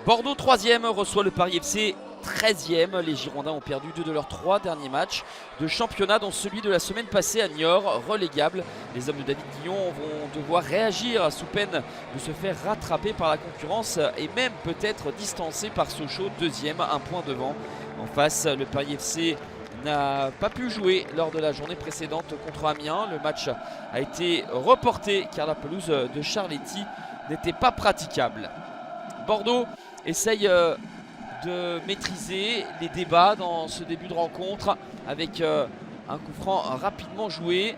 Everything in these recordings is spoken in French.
Bordeaux 3e reçoit le Paris FC 13e. Les Girondins ont perdu 2 de leurs 3 derniers matchs de championnat, dont celui de la semaine passée à Niort, relégable. Les hommes de David Guillon vont devoir réagir sous peine de se faire rattraper par la concurrence et même peut-être distancé par Sochaux, 2e, un point devant. En face, le Paris FC n'a pas pu jouer lors de la journée précédente contre Amiens. Le match a été reporté car la pelouse de Charletti n'était pas praticable. Bordeaux essaye de maîtriser les débats dans ce début de rencontre avec un coup franc rapidement joué.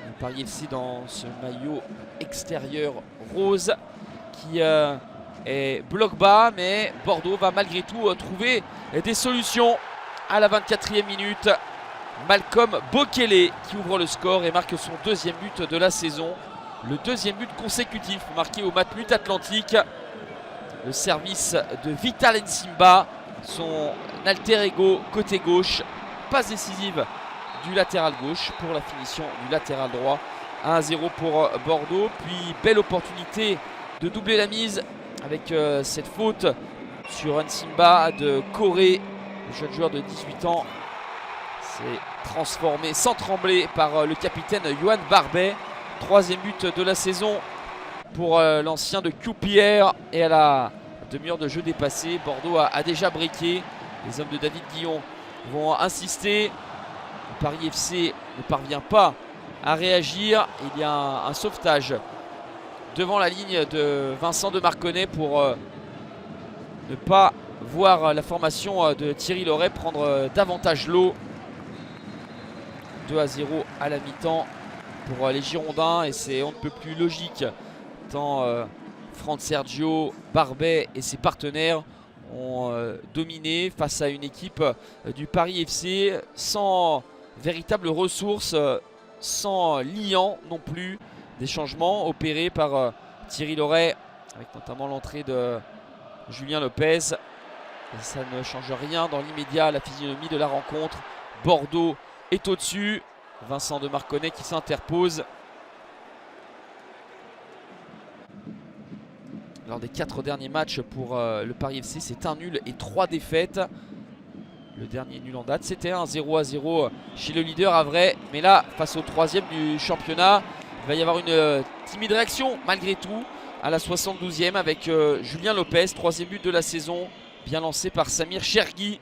Le Paris FC dans ce maillot extérieur rose qui est bloc bas, mais Bordeaux va malgré tout trouver des solutions à la 24e minute. Malcolm Bokele qui ouvre le score et marque son 2e but de la saison. Le 2e but consécutif marqué au Matmut Atlantique. Le service de Vital Nsimba, son alter ego côté gauche. Passe décisive du latéral gauche pour la finition du latéral droit. 1-0 pour Bordeaux. Puis belle opportunité de doubler la mise avec cette faute sur Nsimba de Corée. Le jeune joueur de 18 ans s'est transformé sans trembler par le capitaine Yohan Barbet. 3e but de la saison pour l'ancien de QPR. Et à la demi-heure de jeu dépassée, Bordeaux a déjà briqué. Les hommes de David Guillon vont insister. Le Paris FC ne parvient pas à réagir. Il y a un sauvetage devant la ligne de Vincent de Marconnet pour ne pas voir la formation de Thierry Loret prendre davantage l'eau. 2-0 à la mi-temps pour les Girondins, et c'est on ne peut plus logique tant Franck Sergio, Barbet et ses partenaires ont dominé face à une équipe du Paris FC sans véritable ressources, sans liant non plus. Des changements opérés par Thierry Loret avec notamment l'entrée de Julien Lopez. Et ça ne change rien dans l'immédiat à la physionomie de la rencontre. Bordeaux est au-dessus. Vincent de Marconnet qui s'interpose. Lors des 4 derniers matchs pour le Paris FC, c'est un nul et 3 défaites. Le dernier nul en date, c'était un 0-0 chez le leader Havrais. Mais là, face au 3e du championnat, il va y avoir une timide réaction malgré tout à la 72e avec Julien Lopez, 3e but de la saison, bien lancé par Samir Chergui.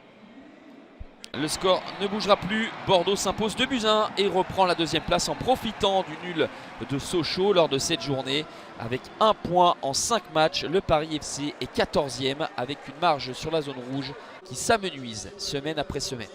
Le score ne bougera plus. Bordeaux s'impose 2-1 et reprend la 2e place en profitant du nul de Sochaux lors de cette journée. Avec 1 point en 5 matchs, le Paris FC est 14e avec une marge sur la zone rouge qui s'amenuise semaine après semaine.